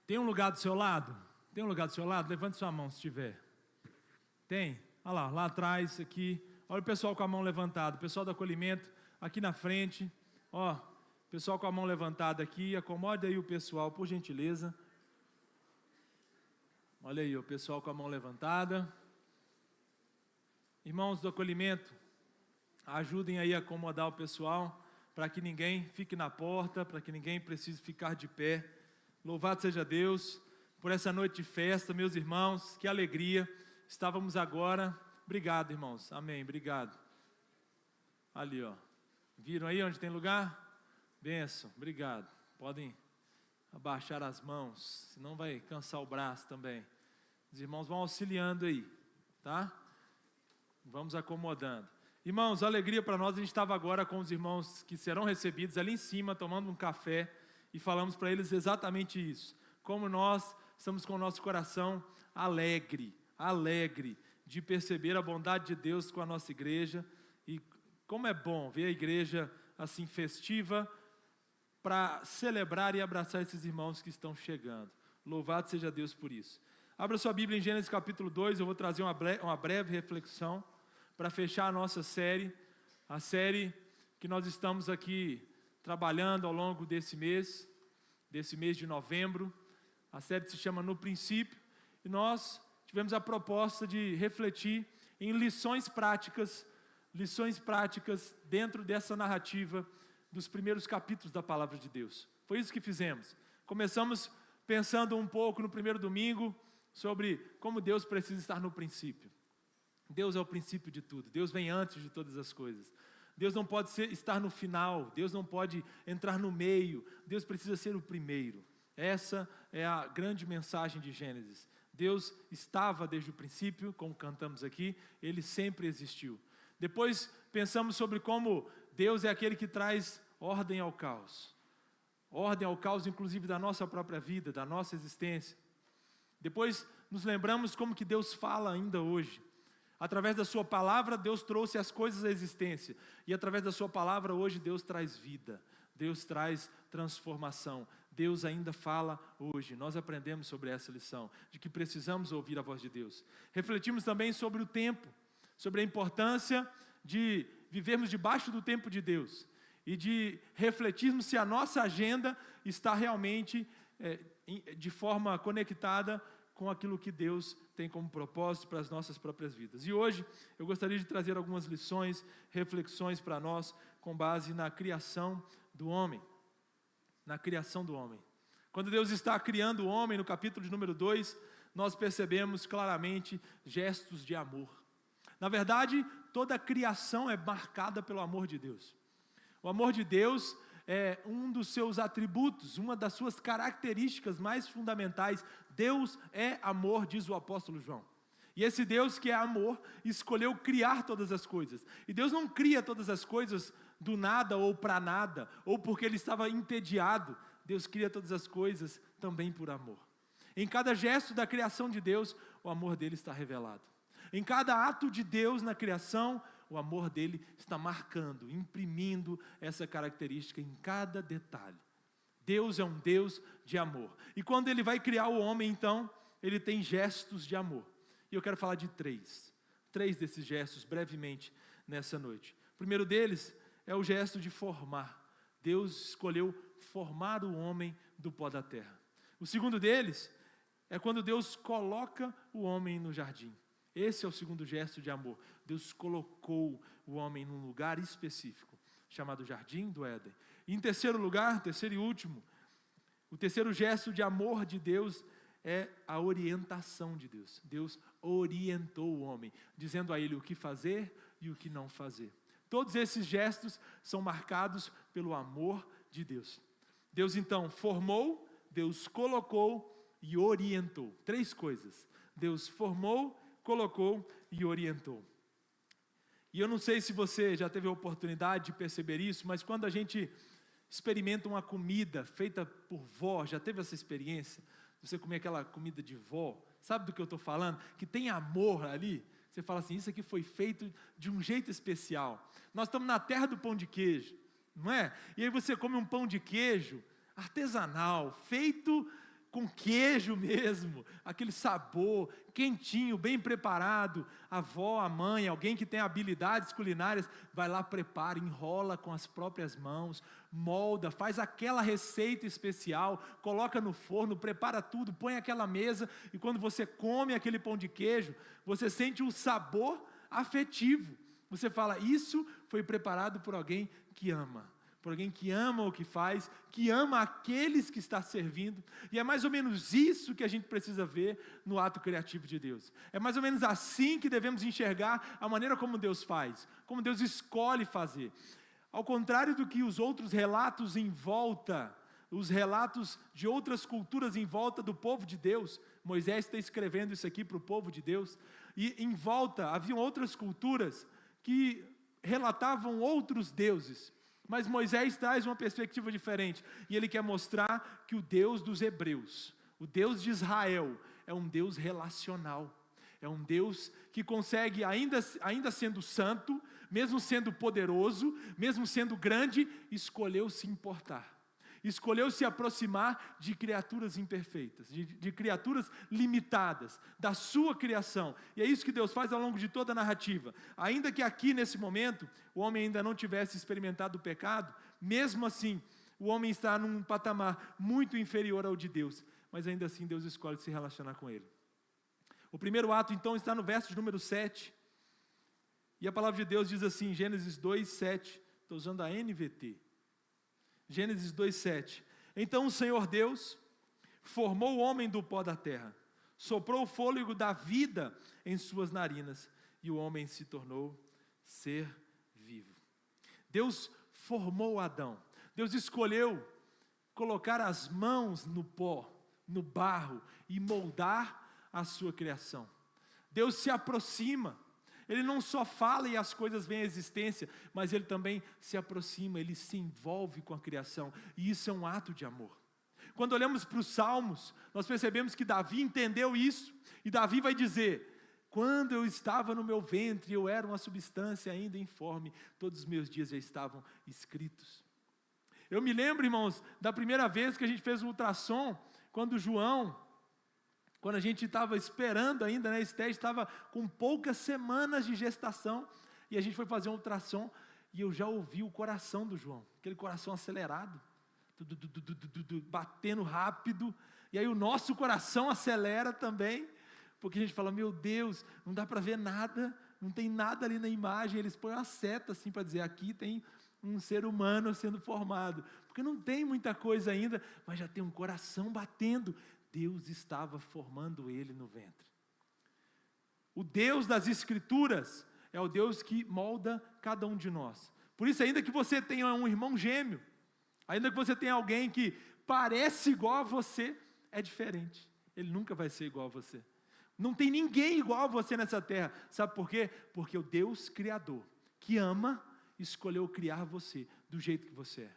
Tem um lugar do seu lado? Tem um lugar do seu lado? Levante sua mão se tiver. Tem? Olha lá atrás, aqui. Olha o pessoal com a mão levantada. O pessoal do acolhimento, aqui na frente. Ó, pessoal com a mão levantada aqui. Acomode aí o pessoal, por gentileza. Olha aí, o pessoal com a mão levantada. Irmãos do acolhimento, ajudem aí a acomodar o pessoal, para que ninguém fique na porta, para que ninguém precise ficar de pé. Louvado seja Deus por essa noite de festa, meus irmãos, que alegria. Estávamos agora, obrigado irmãos, amém, obrigado. Ali ó, viram aí onde tem lugar? Bênção, obrigado. Podem abaixar as mãos, senão vai cansar o braço também. Os irmãos vão auxiliando aí, tá? Vamos acomodando. Irmãos, alegria para nós, a gente estava agora com os irmãos que serão recebidos ali em cima, tomando um café, e falamos para eles exatamente isso. Como nós estamos com o nosso coração alegre de perceber a bondade de Deus com a nossa igreja, e como é bom ver a igreja assim festiva, para celebrar e abraçar esses irmãos que estão chegando. Louvado seja Deus por isso. Abra sua Bíblia em Gênesis capítulo 2, eu vou trazer uma breve reflexão, para fechar a nossa série, a série que nós estamos aqui trabalhando ao longo desse mês de novembro. A série se chama No Princípio, e nós tivemos a proposta de refletir em lições práticas dentro dessa narrativa dos primeiros capítulos da Palavra de Deus. Foi isso que fizemos. Começamos pensando um pouco no primeiro domingo sobre como Deus precisa estar no princípio. Deus é o princípio de tudo, Deus vem antes de todas as coisas. Deus não pode estar no final, Deus não pode entrar no meio, Deus precisa ser o primeiro. Essa é a grande mensagem de Gênesis. Deus estava desde o princípio, como cantamos aqui, Ele sempre existiu. Depois pensamos sobre como Deus é aquele que traz ordem ao caos. Ordem ao caos, inclusive, da nossa própria vida, da nossa existência. Depois nos lembramos como que Deus fala ainda hoje. Através da sua palavra, Deus trouxe as coisas à existência. E através da sua palavra, hoje, Deus traz vida. Deus traz transformação. Deus ainda fala hoje. Nós aprendemos sobre essa lição, de que precisamos ouvir a voz de Deus. Refletimos também sobre o tempo, sobre a importância de vivermos debaixo do tempo de Deus. E de refletirmos se a nossa agenda está realmente de forma conectada com aquilo que Deus tem como propósito para as nossas próprias vidas. E hoje eu gostaria de trazer algumas lições, reflexões para nós, com base na criação do homem. Na criação do homem. Quando Deus está criando o homem, no capítulo de número 2, nós percebemos claramente gestos de amor. Na verdade, toda a criação é marcada pelo amor de Deus. O amor de Deus é um dos seus atributos, uma das suas características mais fundamentais. Deus é amor, diz o apóstolo João. E esse Deus que é amor, escolheu criar todas as coisas. E Deus não cria todas as coisas do nada ou para nada, ou porque Ele estava entediado. Deus cria todas as coisas também por amor. Em cada gesto da criação de Deus, o amor dele está revelado. Em cada ato de Deus na criação, o amor dele está marcando, imprimindo essa característica em cada detalhe. Deus é um Deus de amor. E quando Ele vai criar o homem, então, Ele tem gestos de amor. E eu quero falar de três desses gestos, brevemente, nessa noite. O primeiro deles é o gesto de formar. Deus escolheu formar o homem do pó da terra. O segundo deles é quando Deus coloca o homem no jardim. Esse é o segundo gesto de amor. Deus colocou o homem num lugar específico, chamado Jardim do Éden. E em terceiro lugar, terceiro e último, o terceiro gesto de amor de Deus é a orientação de Deus. Deus orientou o homem, dizendo a ele o que fazer e o que não fazer. Todos esses gestos são marcados pelo amor de Deus. Deus então formou, Deus colocou e orientou. Três coisas. Deus formou, colocou e orientou. E eu não sei se você já teve a oportunidade de perceber isso, mas quando a gente experimenta uma comida feita por vó, já teve essa experiência? Você comer aquela comida de vó, sabe do que eu estou falando? Que tem amor ali. Você fala assim, isso aqui foi feito de um jeito especial. Nós estamos na terra do pão de queijo, não é? E aí você come um pão de queijo artesanal, feito com queijo mesmo, aquele sabor quentinho, bem preparado. A avó, a mãe, alguém que tem habilidades culinárias, vai lá, prepara, enrola com as próprias mãos, molda, faz aquela receita especial, coloca no forno, prepara tudo, põe aquela mesa, e quando você come aquele pão de queijo, você sente um sabor afetivo. Você fala, isso foi preparado por alguém que ama. Por alguém que ama o que faz, que ama aqueles que está servindo. E é mais ou menos isso que a gente precisa ver no ato criativo de Deus. É mais ou menos assim que devemos enxergar a maneira como Deus faz, como Deus escolhe fazer. Ao contrário do que os outros relatos em volta, os relatos de outras culturas em volta do povo de Deus, Moisés está escrevendo isso aqui para o povo de Deus, e em volta haviam outras culturas que relatavam outros deuses. Mas Moisés traz uma perspectiva diferente, e ele quer mostrar que o Deus dos hebreus, o Deus de Israel, é um Deus relacional, é um Deus que consegue, ainda sendo santo, mesmo sendo poderoso, mesmo sendo grande, escolheu se importar, escolheu se aproximar de criaturas imperfeitas, de criaturas limitadas, da sua criação. E é isso que Deus faz ao longo de toda a narrativa. Ainda que aqui nesse momento, o homem ainda não tivesse experimentado o pecado, mesmo assim, o homem está num patamar muito inferior ao de Deus, mas ainda assim Deus escolhe se relacionar com ele. O primeiro ato então está no verso de número 7, e a palavra de Deus diz assim, Gênesis 2, 7, estou usando a NVT, Gênesis 2:7. Então o Senhor Deus formou o homem do pó da terra, soprou o fôlego da vida em suas narinas, e o homem se tornou ser vivo. Deus formou Adão. Deus escolheu colocar as mãos no pó, no barro, e moldar a sua criação. Deus se aproxima. Ele não só fala e as coisas vêm à existência, mas Ele também se aproxima, Ele se envolve com a criação, e isso é um ato de amor. Quando olhamos para os Salmos, nós percebemos que Davi entendeu isso, e Davi vai dizer, quando eu estava no meu ventre, eu era uma substância ainda informe, todos os meus dias já estavam escritos. Eu me lembro, irmãos, da primeira vez que a gente fez um ultrassom, quando a gente estava esperando ainda, né, Esté estava com poucas semanas de gestação, e a gente foi fazer um ultrassom, e eu já ouvi o coração do João, aquele coração acelerado, batendo rápido, e aí o nosso coração acelera também, porque a gente fala, meu Deus, não dá para ver nada, não tem nada ali na imagem, eles põem uma seta assim para dizer, aqui tem um ser humano sendo formado, porque não tem muita coisa ainda, mas já tem um coração batendo. Deus estava formando ele no ventre. O Deus das Escrituras é o Deus que molda cada um de nós. Por isso, ainda que você tenha um irmão gêmeo, ainda que você tenha alguém que parece igual a você, é diferente. Ele nunca vai ser igual a você. Não tem ninguém igual a você nessa terra. Sabe por quê? Porque o Deus Criador, que ama, escolheu criar você do jeito que você é.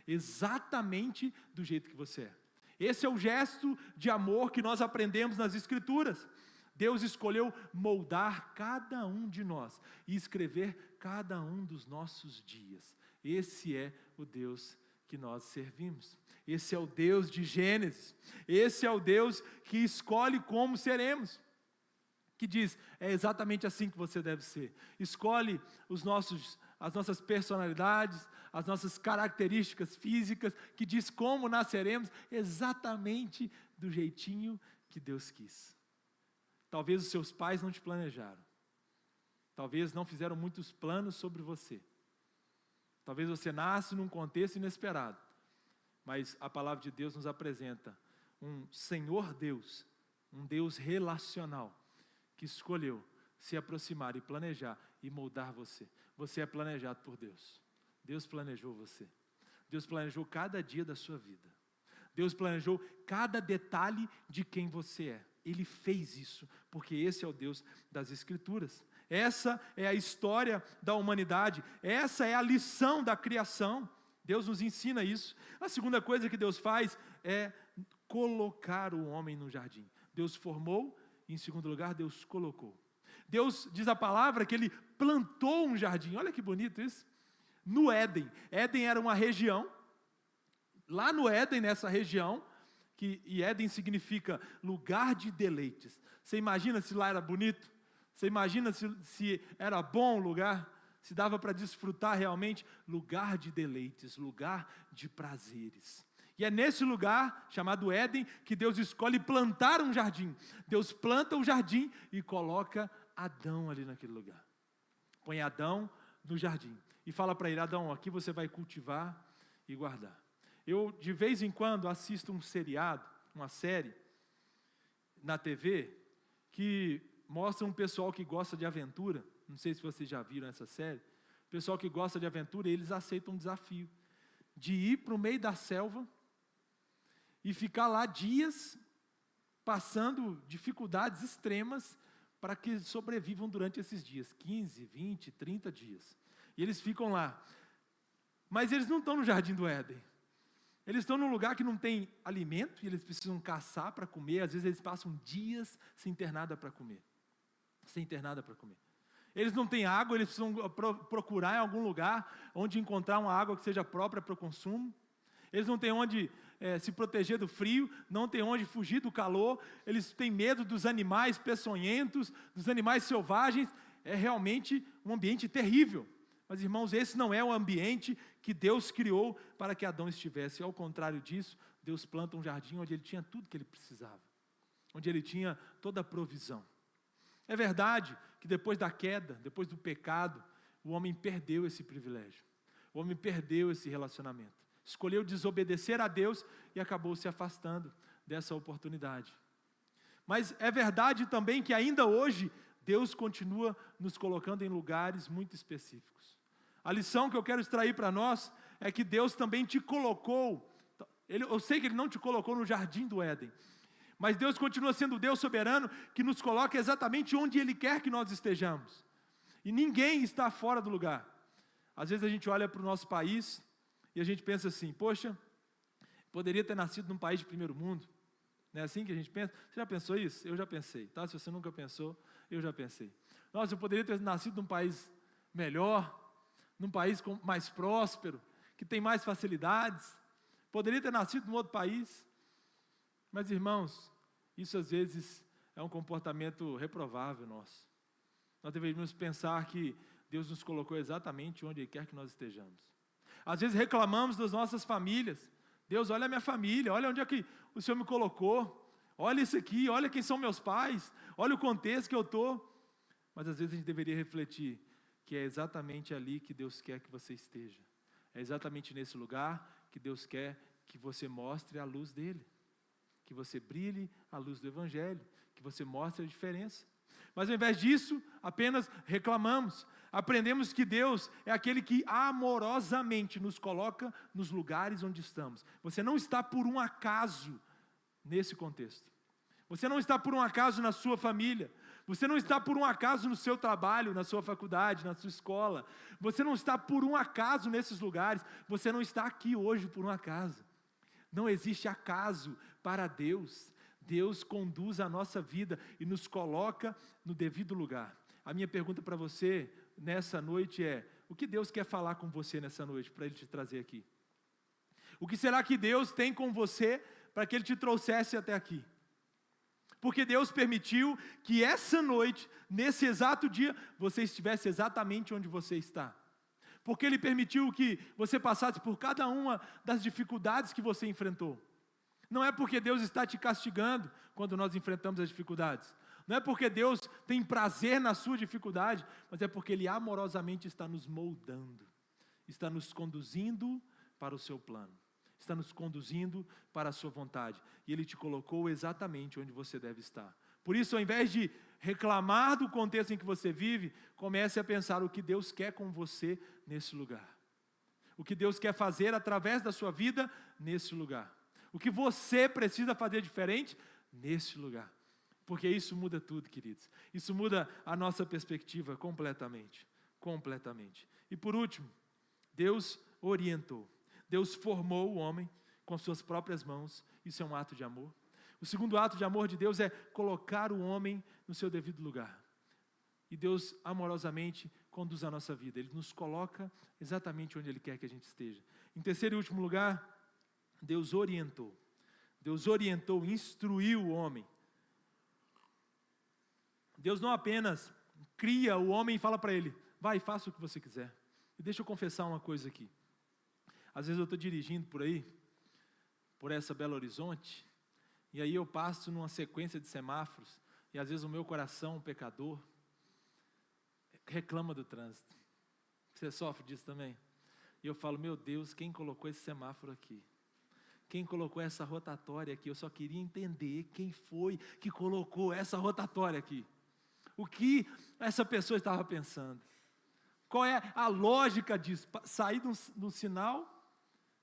Exatamente do jeito que você é. Esse é o gesto de amor que nós aprendemos nas Escrituras. Deus escolheu moldar cada um de nós e escrever cada um dos nossos dias. Esse é o Deus que nós servimos. Esse é o Deus de Gênesis. Esse é o Deus que escolhe como seremos. Que diz, é exatamente assim que você deve ser. Escolhe as nossas personalidades, as nossas características físicas, que diz como nasceremos, exatamente do jeitinho que Deus quis. Talvez os seus pais não te planejaram. Talvez não fizeram muitos planos sobre você. Talvez você nasce num contexto inesperado. Mas a palavra de Deus nos apresenta um Senhor Deus, um Deus relacional, que escolheu se aproximar e planejar e moldar você. Você é planejado por Deus. Deus planejou você. Deus planejou cada dia da sua vida. Deus planejou cada detalhe de quem você é. Ele fez isso, porque esse é o Deus das Escrituras. Essa é a história da humanidade. Essa é a lição da criação. Deus nos ensina isso. A segunda coisa que Deus faz é colocar o homem no jardim. Deus formou, e em segundo lugar, Deus colocou. Deus, diz a palavra, que Ele plantou um jardim. Olha que bonito isso. No Éden. Éden era uma região. Lá no Éden, nessa região, e Éden significa lugar de deleites. Você imagina se lá era bonito? Você imagina se era bom o lugar? Se dava para desfrutar realmente? Lugar de deleites, lugar de prazeres. E é nesse lugar, chamado Éden, que Deus escolhe plantar um jardim. Deus planta um jardim e coloca Adão ali naquele lugar. Põe Adão no jardim e fala para ele: Adão, aqui você vai cultivar e guardar. Eu, de vez em quando, assisto um seriado, uma série, na TV, que mostra um pessoal que gosta de aventura. Não sei se vocês já viram essa série. O pessoal que gosta de aventura, eles aceitam um desafio de ir para o meio da selva e ficar lá dias, passando dificuldades extremas, para que sobrevivam durante esses dias, 15, 20, 30 dias. E eles ficam lá. Mas eles não estão no jardim do Éden. Eles estão num lugar que não tem alimento, e eles precisam caçar para comer. Às vezes eles passam dias sem ter nada para comer. Sem ter nada para comer. Eles não têm água, eles precisam procurar em algum lugar onde encontrar uma água que seja própria para o consumo. Eles não têm onde se proteger do frio, não têm onde fugir do calor. Eles têm medo dos animais peçonhentos, dos animais selvagens. É realmente um ambiente terrível. Mas, irmãos, esse não é o ambiente que Deus criou para que Adão estivesse. Ao contrário disso, Deus planta um jardim onde ele tinha tudo que ele precisava, onde ele tinha toda a provisão. É verdade que depois da queda, depois do pecado, o homem perdeu esse privilégio. O homem perdeu esse relacionamento. Escolheu desobedecer a Deus e acabou se afastando dessa oportunidade. Mas é verdade também que ainda hoje, Deus continua nos colocando em lugares muito específicos. A lição que eu quero extrair para nós é que Deus também te colocou, eu sei que Ele não te colocou no jardim do Éden, mas Deus continua sendo o Deus soberano que nos coloca exatamente onde Ele quer que nós estejamos. E ninguém está fora do lugar. Às vezes a gente olha para o nosso país e a gente pensa assim: poxa, poderia ter nascido num país de primeiro mundo. Não é assim que a gente pensa? Você já pensou isso? Eu já pensei, tá? Se você nunca pensou, eu já pensei. Nossa, eu poderia ter nascido num país melhor, num país mais próspero, que tem mais facilidades. Poderia ter nascido num outro país. Mas, irmãos, isso às vezes é um comportamento reprovável nosso. Nós deveríamos pensar que Deus nos colocou exatamente onde Ele quer que nós estejamos. Às vezes reclamamos das nossas famílias. Deus, olha a minha família, olha onde é que o Senhor me colocou. Olha isso aqui, olha quem são meus pais, olha o contexto que eu estou. Mas às vezes a gente deveria refletir que é exatamente ali que Deus quer que você esteja. É exatamente nesse lugar que Deus quer que você mostre a luz dEle. Que você brilhe a luz do Evangelho, que você mostre a diferença. Mas ao invés disso, apenas reclamamos. Aprendemos que Deus é aquele que amorosamente nos coloca nos lugares onde estamos. Você não está por um acaso nesse contexto. Você não está por um acaso na sua família. Você não está por um acaso no seu trabalho, na sua faculdade, na sua escola. Você não está por um acaso nesses lugares. Você não está aqui hoje por um acaso. Não existe acaso para Deus. Deus conduz a nossa vida e nos coloca no devido lugar. A minha pergunta para você nessa noite é: o que Deus quer falar com você nessa noite para Ele te trazer aqui? O que será que Deus tem com você para que Ele te trouxesse até aqui? Porque Deus permitiu que essa noite, nesse exato dia, você estivesse exatamente onde você está. Porque Ele permitiu que você passasse por cada uma das dificuldades que você enfrentou. Não é porque Deus está te castigando quando nós enfrentamos as dificuldades. Não é porque Deus tem prazer na sua dificuldade, mas é porque Ele amorosamente está nos moldando, está nos conduzindo para o seu plano, está nos conduzindo para a sua vontade. E Ele te colocou exatamente onde você deve estar. Por isso, ao invés de reclamar do contexto em que você vive, comece a pensar o que Deus quer com você nesse lugar. O que Deus quer fazer através da sua vida nesse lugar. O que você precisa fazer diferente nesse lugar. Porque isso muda tudo, queridos. Isso muda a nossa perspectiva completamente. Completamente. E por último, Deus orientou. Deus formou o homem com suas próprias mãos. Isso é um ato de amor. O segundo ato de amor de Deus é colocar o homem no seu devido lugar. E Deus amorosamente conduz a nossa vida. Ele nos coloca exatamente onde Ele quer que a gente esteja. Em terceiro e último lugar, Deus orientou. Deus orientou, instruiu o homem. Deus não apenas cria o homem e fala para ele, vai, faça o que você quiser. E deixa eu confessar uma coisa aqui. Às vezes eu estou dirigindo por aí, por essa Belo Horizonte, e aí eu passo numa sequência de semáforos, e às vezes o meu coração, um pecador, reclama do trânsito. Você sofre disso também? E eu falo, meu Deus, quem colocou esse semáforo aqui? Quem colocou essa rotatória aqui? Eu só queria entender quem foi que colocou essa rotatória aqui. O que essa pessoa estava pensando? Qual é a lógica disso? Sair do sinal,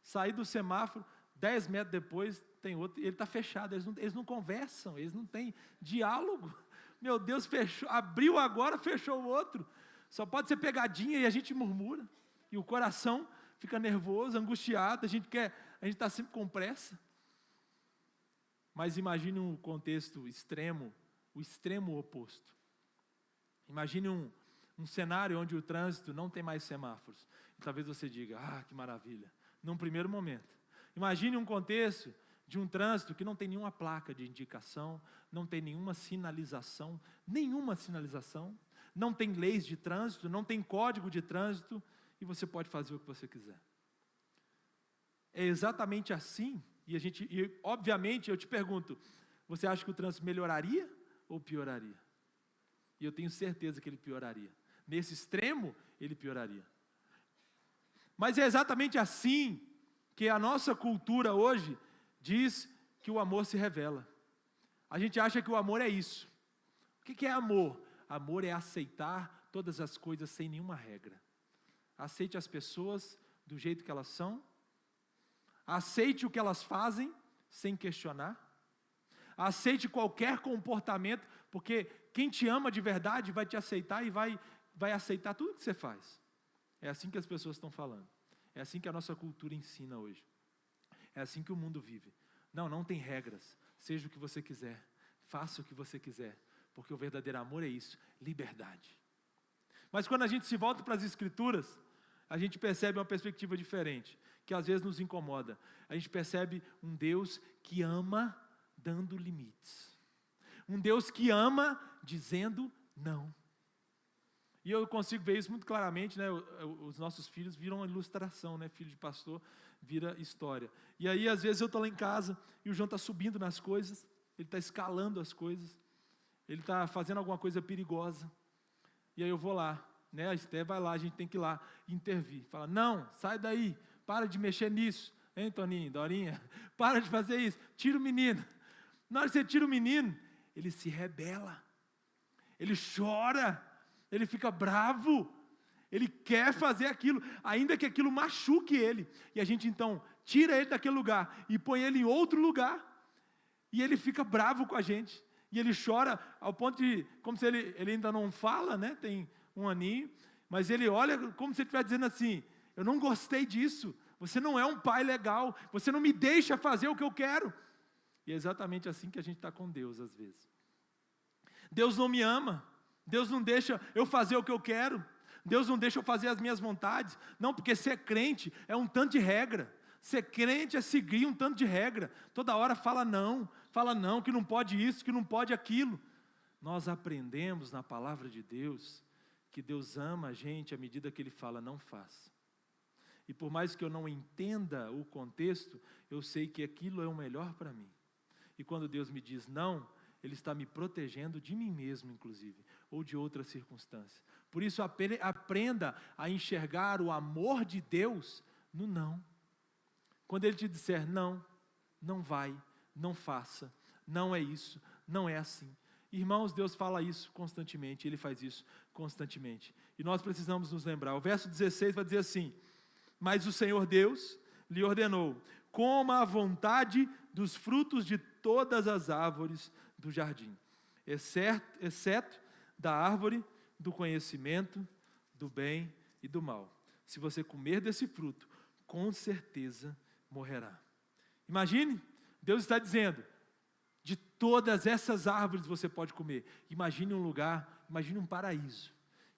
sair do semáforo, 10 metros depois tem outro, ele está fechado, eles não conversam, eles não têm diálogo. Meu Deus, fechou, abriu agora, fechou o outro. Só pode ser pegadinha e a gente murmura. E o coração fica nervoso, angustiado, a gente está sempre com pressa. Mas imagine um contexto extremo, o extremo oposto. Imagine um cenário onde o trânsito não tem mais semáforos. E talvez você diga, que maravilha, num primeiro momento. Imagine um contexto de um trânsito que não tem nenhuma placa de indicação, não tem nenhuma sinalização, não tem leis de trânsito, não tem código de trânsito, e você pode fazer o que você quiser. É exatamente assim, e obviamente eu te pergunto, você acha que o trânsito melhoraria ou pioraria? E eu tenho certeza que ele pioraria. Nesse extremo, ele pioraria. Mas é exatamente assim que a nossa cultura hoje diz que o amor se revela. A gente acha que o amor é isso. O que é amor? Amor é aceitar todas as coisas sem nenhuma regra. Aceite as pessoas do jeito que elas são. Aceite o que elas fazem sem questionar. Aceite qualquer comportamento, porque quem te ama de verdade vai te aceitar e vai aceitar tudo que você faz. É assim que as pessoas estão falando. É assim que a nossa cultura ensina hoje. É assim que o mundo vive. Não tem regras. Seja o que você quiser. Faça o que você quiser. Porque o verdadeiro amor é isso, liberdade. Mas quando a gente se volta para as Escrituras, a gente percebe uma perspectiva diferente, que às vezes nos incomoda. A gente percebe um Deus que ama dando limites. Um Deus que ama dizendo não. E eu consigo ver isso muito claramente, né? Os nossos filhos viram uma ilustração, né? Filho de pastor vira história. E aí, às vezes, eu estou lá em casa e o João está subindo nas coisas, ele está escalando as coisas, ele está fazendo alguma coisa perigosa. E aí eu vou lá, né? A Esté vai lá, a gente tem que ir lá intervir. Fala, não, sai daí, para de mexer nisso. Hein, Toninho, Dorinha? Para de fazer isso, tira o menino. Na hora que você tira o menino, ele se rebela, ele chora, ele fica bravo, ele quer fazer aquilo, ainda que aquilo machuque ele. E a gente então tira ele daquele lugar e põe ele em outro lugar, e ele fica bravo com a gente. E ele chora ao ponto de, como se ele ainda não fala, né? Tem um aninho, mas ele olha como se ele estivesse dizendo assim, eu não gostei disso, você não é um pai legal, você não me deixa fazer o que eu quero. E é exatamente assim que a gente está com Deus às vezes. Deus não me ama, Deus não deixa eu fazer o que eu quero, Deus não deixa eu fazer as minhas vontades. Não, porque ser crente é um tanto de regra, ser crente é seguir um tanto de regra, toda hora fala não, que não pode isso, que não pode aquilo. Nós aprendemos na palavra de Deus, que Deus ama a gente à medida que Ele fala, não faça. E por mais que eu não entenda o contexto, eu sei que aquilo é o melhor para mim. E quando Deus me diz não, Ele está me protegendo de mim mesmo, inclusive, ou de outras circunstâncias. Por isso, aprenda a enxergar o amor de Deus no não. Quando Ele te disser não, não vai, não faça, não é isso, não é assim. Irmãos, Deus fala isso constantemente, Ele faz isso constantemente. E nós precisamos nos lembrar. O verso 16 vai dizer assim, mas o Senhor Deus lhe ordenou, coma à vontade dos frutos de todas as árvores do jardim, exceto da árvore do conhecimento do bem e do mal. Se você comer desse fruto, com certeza morrerá. Imagine, Deus está dizendo, de todas essas árvores você pode comer. Imagine um lugar, imagine um paraíso.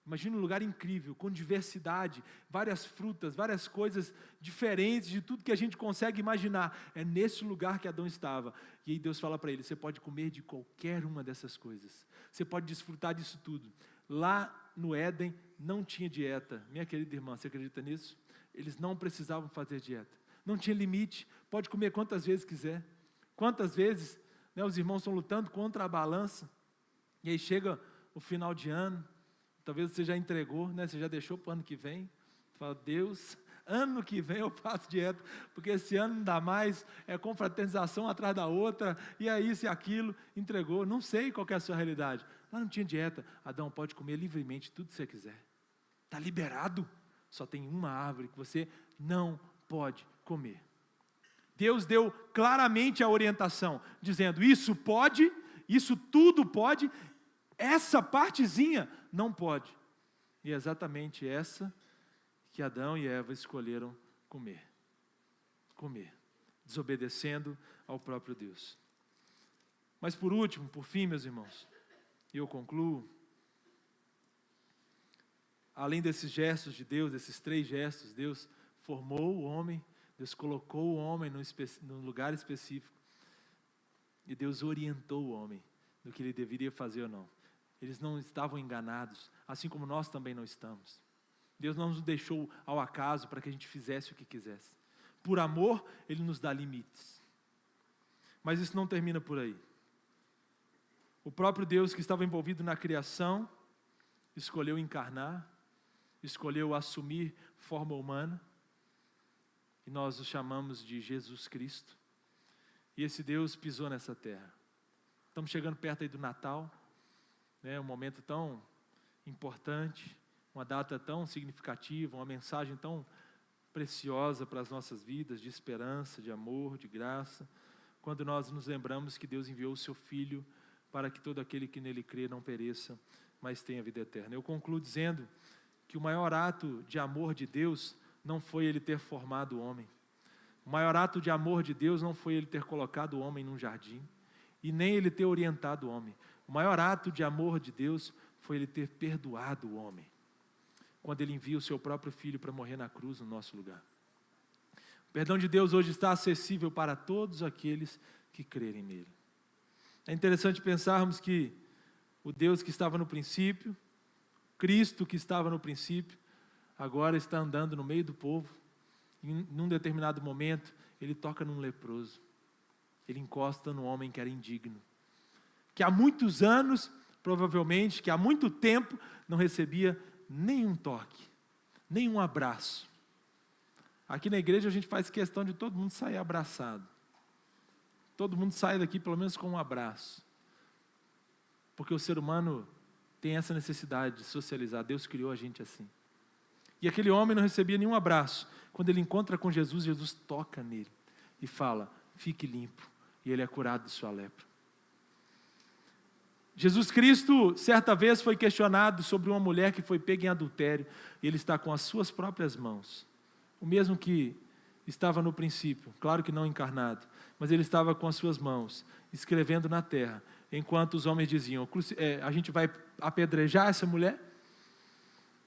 Imagina um lugar incrível, com diversidade, várias frutas, várias coisas diferentes de tudo que a gente consegue imaginar. É nesse lugar que Adão estava. E aí Deus fala para ele, você pode comer de qualquer uma dessas coisas. Você pode desfrutar disso tudo. Lá no Éden não tinha dieta. Minha querida irmã, você acredita nisso? Eles não precisavam fazer dieta. Não tinha limite. Pode comer quantas vezes quiser. Quantas vezes, né, os irmãos estão lutando contra a balança. E aí chega o final de ano. Talvez você já entregou, né? Você já deixou para o ano que vem. Você fala, Deus, ano que vem eu faço dieta, porque esse ano não dá mais, é confraternização atrás da outra, e é isso e aquilo, entregou. Não sei qual que é a sua realidade. Lá não tinha dieta. Adão, pode comer livremente tudo que você quiser. Está liberado. Só tem uma árvore que você não pode comer. Deus deu claramente a orientação, dizendo, isso pode, isso tudo pode, essa partezinha não pode. E é exatamente essa que Adão e Eva escolheram comer. Comer, desobedecendo ao próprio Deus. Mas por último, por fim, meus irmãos, eu concluo, além desses gestos de Deus, esses 3 gestos, Deus formou o homem, Deus colocou o homem num lugar específico, e Deus orientou o homem do que ele deveria fazer ou não. Eles não estavam enganados, assim como nós também não estamos. Deus não nos deixou ao acaso para que a gente fizesse o que quisesse. Por amor, Ele nos dá limites. Mas isso não termina por aí. O próprio Deus que estava envolvido na criação, escolheu encarnar, escolheu assumir forma humana, e nós o chamamos de Jesus Cristo. E esse Deus pisou nessa terra. Estamos chegando perto aí do Natal, um momento tão importante, uma data tão significativa, uma mensagem tão preciosa para as nossas vidas, de esperança, de amor, de graça, quando nós nos lembramos que Deus enviou o seu Filho para que todo aquele que nele crê não pereça, mas tenha vida eterna. Eu concluo dizendo que o maior ato de amor de Deus não foi Ele ter formado o homem. O maior ato de amor de Deus não foi Ele ter colocado o homem num jardim, e nem Ele ter orientado o homem. O maior ato de amor de Deus foi Ele ter perdoado o homem, quando Ele envia o seu próprio Filho para morrer na cruz no nosso lugar. O perdão de Deus hoje está acessível para todos aqueles que crerem nele. É interessante pensarmos que o Deus que estava no princípio, Cristo que estava no princípio, agora está andando no meio do povo, e num determinado momento, Ele toca num leproso, Ele encosta no homem que era indigno, que há muitos anos, provavelmente, que há muito tempo, não recebia nenhum toque, nenhum abraço. Aqui na igreja a gente faz questão de todo mundo sair abraçado. Todo mundo sai daqui pelo menos com um abraço. Porque o ser humano tem essa necessidade de socializar. Deus criou a gente assim. E aquele homem não recebia nenhum abraço. Quando ele encontra com Jesus, Jesus toca nele e fala, fique limpo. E ele é curado de sua lepra. Jesus Cristo, certa vez, foi questionado sobre uma mulher que foi pega em adultério, e Ele está com as suas próprias mãos, o mesmo que estava no princípio, claro que não encarnado, mas Ele estava com as suas mãos, escrevendo na terra, enquanto os homens diziam, a gente vai apedrejar essa mulher?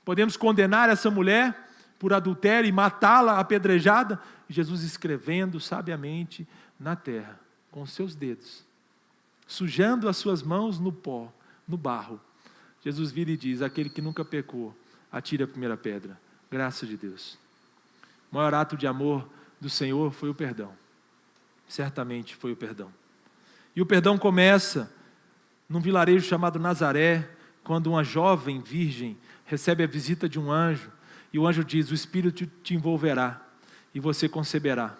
Podemos condenar essa mulher por adultério e matá-la apedrejada? E Jesus escrevendo sabiamente na terra, com os seus dedos, sujando as suas mãos no pó, no barro. Jesus vira e diz, aquele que nunca pecou, atire a primeira pedra. Graça de Deus. O maior ato de amor do Senhor foi o perdão. Certamente foi o perdão. E o perdão começa num vilarejo chamado Nazaré, quando uma jovem virgem recebe a visita de um anjo, e o anjo diz, o Espírito te envolverá, e você conceberá.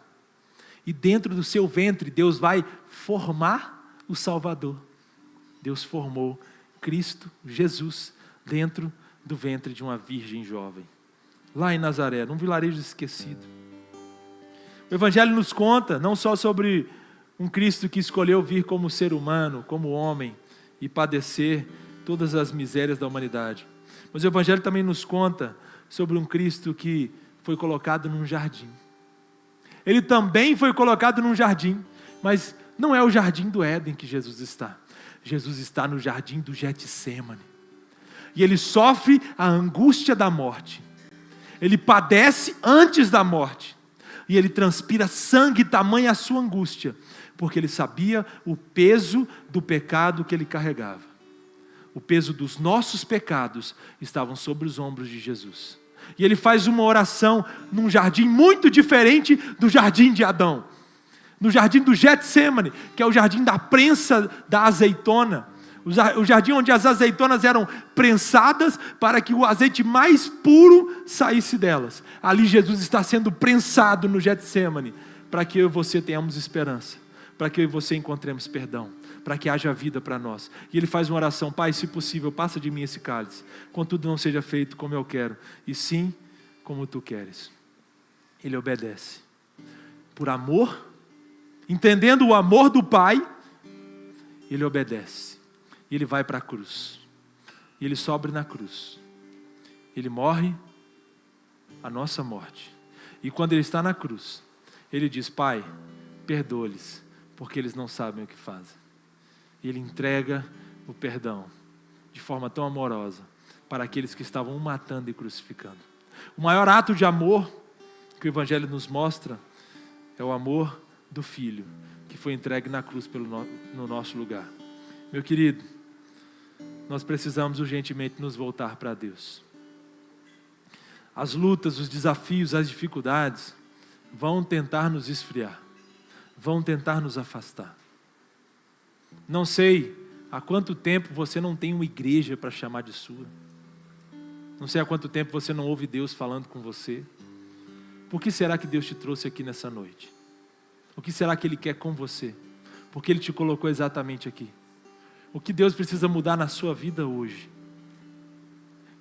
E dentro do seu ventre, Deus vai formar o Salvador. Deus formou Cristo, Jesus, dentro do ventre de uma virgem jovem. Lá em Nazaré, num vilarejo esquecido. O Evangelho nos conta, não só sobre um Cristo que escolheu vir como ser humano, como homem, e padecer todas as misérias da humanidade. Mas o Evangelho também nos conta sobre um Cristo que foi colocado num jardim. Ele também foi colocado num jardim, mas não é o jardim do Éden que Jesus está. Jesus está no jardim do Getsêmani. e ele sofre a angústia da morte. Ele padece antes da morte, e ele transpira sangue, tamanha a sua angústia, porque ele sabia o peso do pecado que ele carregava. O peso dos nossos pecados estavam sobre os ombros de Jesus. E ele faz uma oração num jardim muito diferente do jardim de Adão. No jardim do Getsêmani, que é o jardim da prensa da azeitona. O jardim onde as azeitonas eram prensadas para que o azeite mais puro saísse delas. Ali Jesus está sendo prensado no Getsêmani, para que eu e você tenhamos esperança, para que eu e você encontremos perdão, para que haja vida para nós. E ele faz uma oração: Pai, se possível, passa de mim esse cálice, contudo não seja feito como eu quero, e sim como tu queres. Ele obedece, por amor, entendendo o amor do Pai, ele obedece. E ele vai para a cruz. E ele sobe na cruz. Ele morre a nossa morte. E quando ele está na cruz, ele diz: Pai, perdoa-lhes, porque eles não sabem o que fazem. E ele entrega o perdão de forma tão amorosa para aqueles que estavam o matando e crucificando. O maior ato de amor que o Evangelho nos mostra é o amor do Filho, que foi entregue na cruz no nosso lugar. Meu querido, nós precisamos urgentemente nos voltar para Deus. As lutas, os desafios, as dificuldades vão tentar nos esfriar, vão tentar nos afastar. Não sei há quanto tempo você não tem uma igreja para chamar de sua. Não sei há quanto tempo você não ouve Deus falando com você. Por que será que Deus te trouxe aqui nessa noite? O que será que Ele quer com você? Por que Ele te colocou exatamente aqui? O que Deus precisa mudar na sua vida hoje?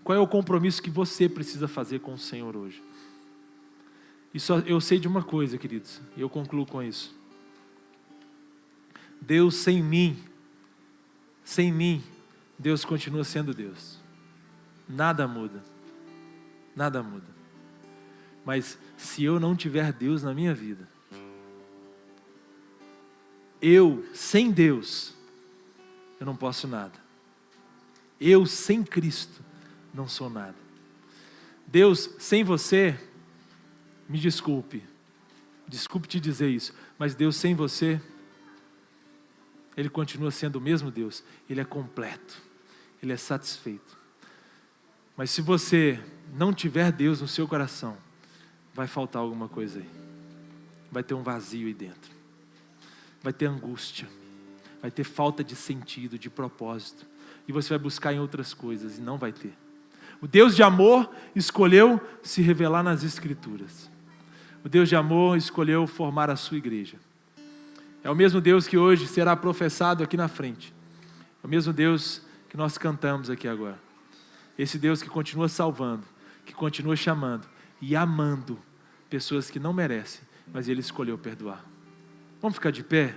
Qual é o compromisso que você precisa fazer com o Senhor hoje? E só eu sei de uma coisa, queridos, e eu concluo com isso. Deus sem mim, Deus continua sendo Deus. Nada muda, nada muda. Mas se eu não tiver Deus na minha vida, eu, sem Deus, eu não posso nada. Eu, sem Cristo, não sou nada. Deus, sem você, me desculpe te dizer isso, mas Deus sem você, Ele continua sendo o mesmo Deus. Ele é completo, Ele é satisfeito. Mas se você não tiver Deus no seu coração, vai faltar alguma coisa aí. Vai ter um vazio aí dentro. Vai ter angústia. Vai ter falta de sentido, de propósito. E você vai buscar em outras coisas e não vai ter. O Deus de amor escolheu se revelar nas Escrituras. O Deus de amor escolheu formar a sua igreja. É o mesmo Deus que hoje será professado aqui na frente. É o mesmo Deus que nós cantamos aqui agora. Esse Deus que continua salvando, que continua chamando e amando pessoas que não merecem, mas Ele escolheu perdoar. Vamos ficar de pé?